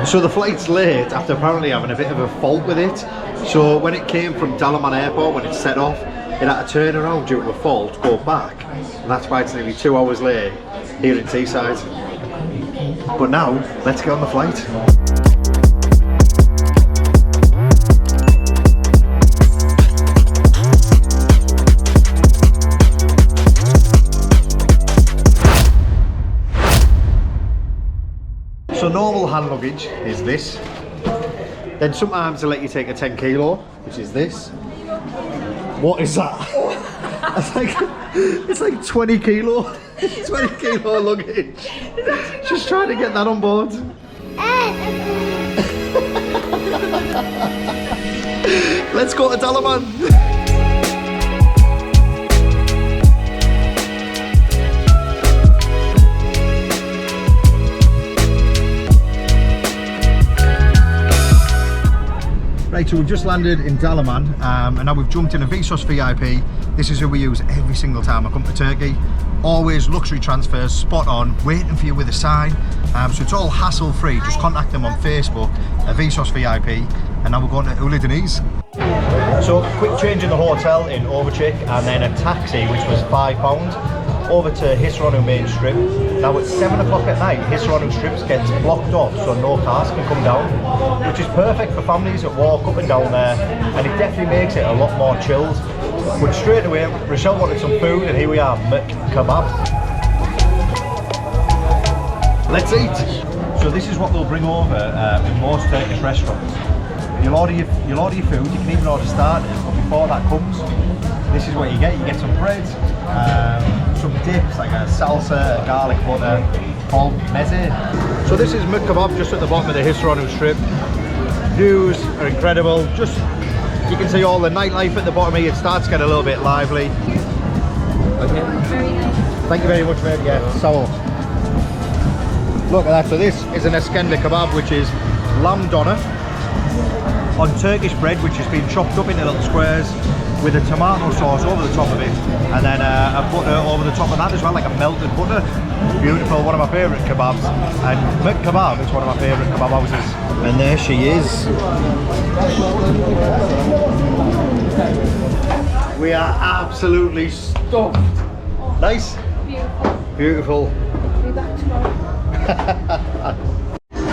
So the flight's late after apparently having a bit of a fault with it. So when it came from Dalaman Airport, when it set off, it had to turn around due to a fault, go back. And that's why it's nearly 2 hours late here in Teesside. But now, let's get on the flight. So normal hand luggage is this. Then sometimes they let you take a 10 kilo, which is this. What is that? It's like 20 kilo. 20 kilo luggage. Just trying to get that on board. Let's go to Dalaman. Right, so we've just landed in Dalaman and now we've jumped in a Vsauce VIP. This is who we use every single time I come to Turkey. Always luxury transfers, spot on, waiting for you with a sign. So it's all hassle free. Just contact them on Facebook, a Vsauce VIP, and now we're going to Uludeniz. So quick change in the hotel in Overchick and then a taxi which was £5 over to Hisaronu main strip. Now at 7 o'clock at night, Hisaronu strips gets blocked off so no cars can come down, which is perfect for families that walk up and down there, and it definitely makes it a lot more chilled. But straight away, Rochelle wanted some food and here we are, Mc Kebab. Let's eat! So this is what they'll bring over in most Turkish restaurants. You'll order your food, you can even order starters, but before that comes, this is what you get. You get some bread, some dips like a salsa, a garlic butter called meze. So this is Mc Kebab just at the bottom of the Hisaronu strip. Views are incredible. Just you can see all the nightlife at the bottom here. It starts to get a little bit lively. Okay. Very nice. Thank you very much, mate. Yeah, savor. Look at that. So this is an iskender kebab, which is lamb doner on Turkish bread, which has been chopped up into little squares, with a tomato sauce over the top of it, and then a butter over the top of that as well, like a melted butter. Beautiful, one of my favourite kebabs. And Mc Kebab is one of my favourite kebab houses. And there she is. We are absolutely stuffed. Nice? Beautiful. Beautiful. I'll be back tomorrow.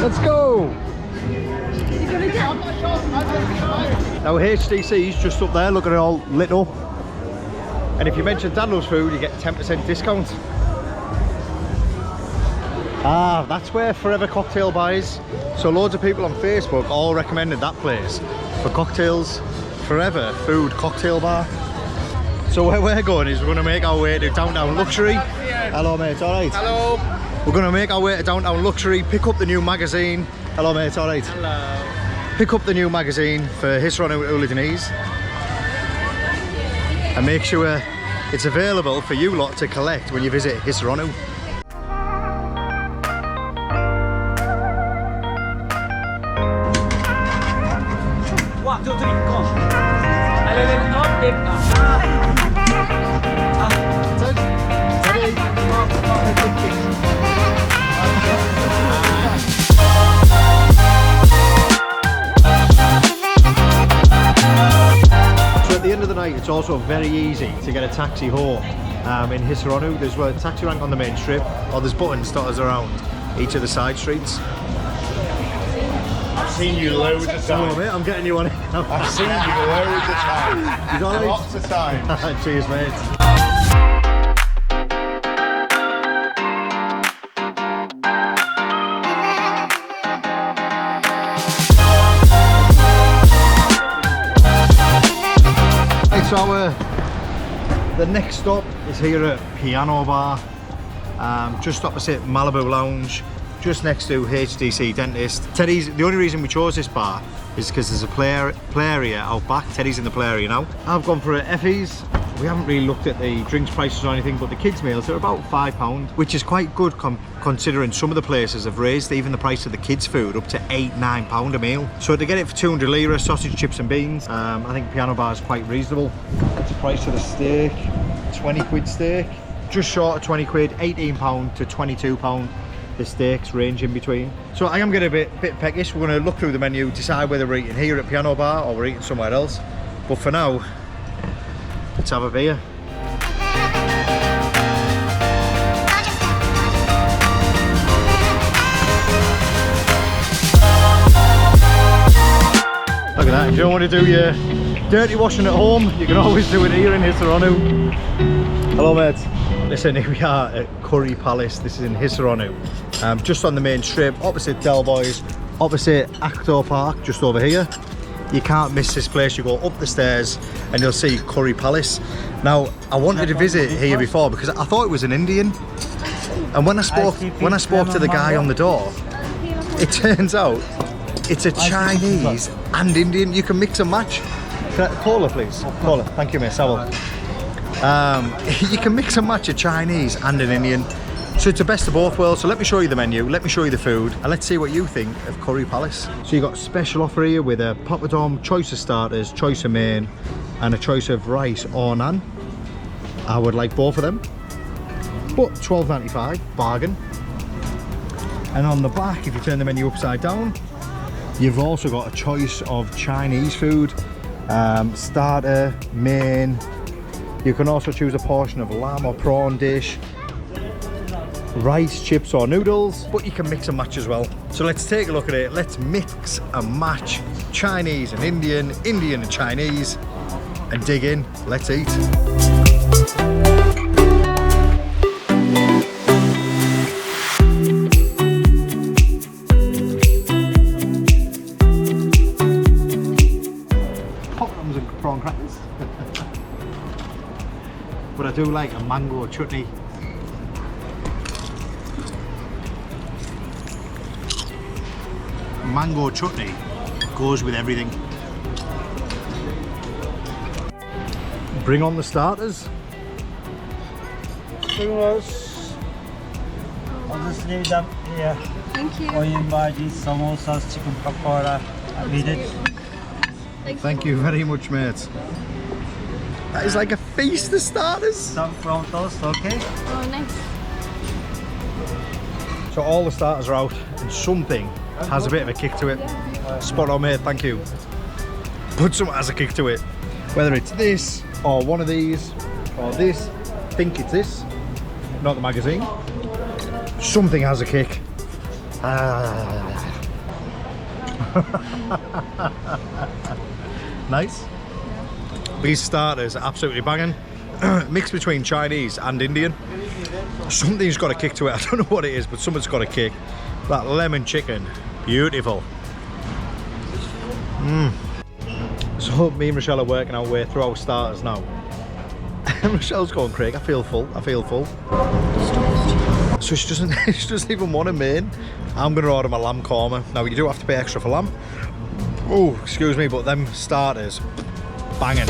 Let's go! Now HDC's just up there, look at it all lit up. And if you mention Daniel's food, you get 10% discount. Ah, that's where Forever Cocktail buys. So loads of people on Facebook all recommended that place for cocktails. Forever Food Cocktail Bar. So where we're going is we're going to make our way to Downtown Luxury. Hello mate, alright? Hello. We're going to make our way to Downtown Luxury, pick up the new magazine. Hello mate, alright? Hello. Pick up the new magazine for Hisaronu Uludeniz and make sure it's available for you lot to collect when you visit Hisaronu. 1, 2, 3, go. So at the end of the night, it's also very easy to get a taxi home in Hisaronu. There's a taxi rank on the main strip, or there's button stotters around each of the side streets. I've seen you loads of times. Mate, I'm getting you on it. I've seen you loads of times. You got it? Lots of times. Cheers, mate. So the next stop is here at Piano Bar, just opposite Malibu Lounge, just next to HDC Dentist. Teddy's, the only reason we chose this bar is because there's a play area out back. Teddy's in the play area now. I've gone for Effie's. We haven't really looked at the drinks prices or anything, but the kids' meals are about £5, which is quite good considering some of the places have raised even the price of the kids' food up to £8–9 a meal. So to get it for 200 lira, sausage, chips and beans, I think Piano Bar is quite reasonable. That's the price of the steak, 20 quid steak. Just short of 20 quid, £18 to £22. the steaks range in between. So I am getting a bit peckish. We're going to look through the menu, decide whether we're eating here at Piano Bar or we're eating somewhere else. But for now, let's have a beer. Look at that, if you don't want to do your dirty washing at home, you can always do it here in Hisaronu. Hello mates. Listen, here we are at Curry Palace. This is in Hisaronu. Just on the main strip, opposite Del Boys, opposite Actor Park, just over here. You can't miss this place. You go up the stairs and you'll see Curry Palace. Now, I wanted to visit here before because I thought it was an Indian. And when I spoke to the guy on the door, it turns out it's a Chinese and Indian. You can mix and match. Cola, please. Cola. Thank you, miss. I will. You can mix and match a Chinese and an Indian. So it's the best of both worlds. So let me show you the menu, let me show you the food, and let's see what you think of Curry Palace. So you got a special offer here with a papadom, choice of starters, choice of main, and a choice of rice or naan. I would like both of them. But $12.95, bargain. And on the back, if you turn the menu upside down, you've also got a choice of Chinese food, starter, main. You can also choose a portion of lamb or prawn dish, rice, chips or noodles, but you can mix and match as well. So let's take a look at it. Let's mix and match Chinese and Indian, Indian and Chinese, and dig in. Let's eat. Popcorns and prawn crackers. But I do like a mango chutney. Mango chutney goes with everything. Bring on the starters. Fingers. I'll just leave them here. Thank you. Onion bhaji, samosas, chicken pakora. Eat it. Thank you very much, mate. That is like a feast of starters. Some prawn toast, okay? Oh, nice. So all the starters are out and something has a bit of a kick to it. Spot on, mate, thank you. But something has a kick to it. Whether it's this or one of these or this, I think it's this, not the magazine. Something has a kick. Nice. These starters are absolutely banging. Mixed between Chinese and Indian. Something's got a kick to it. I don't know what it is, but something's got a kick. That lemon chicken, beautiful. So me and Rochelle are working our way through our starters now. And Rochelle's going, Craig, I feel full. So she doesn't even want a main. I'm going to order my lamb korma. Now you do have to pay extra for lamb. Oh, excuse me, but them starters, banging.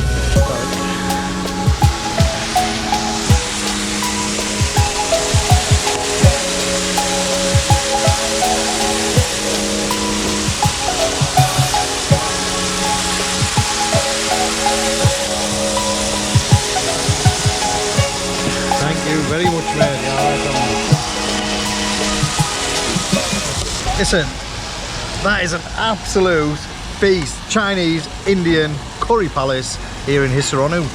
Thank you very much, mate. Listen, that is an absolute feast. Chinese, Indian, Curry Palace here in Hisaronu.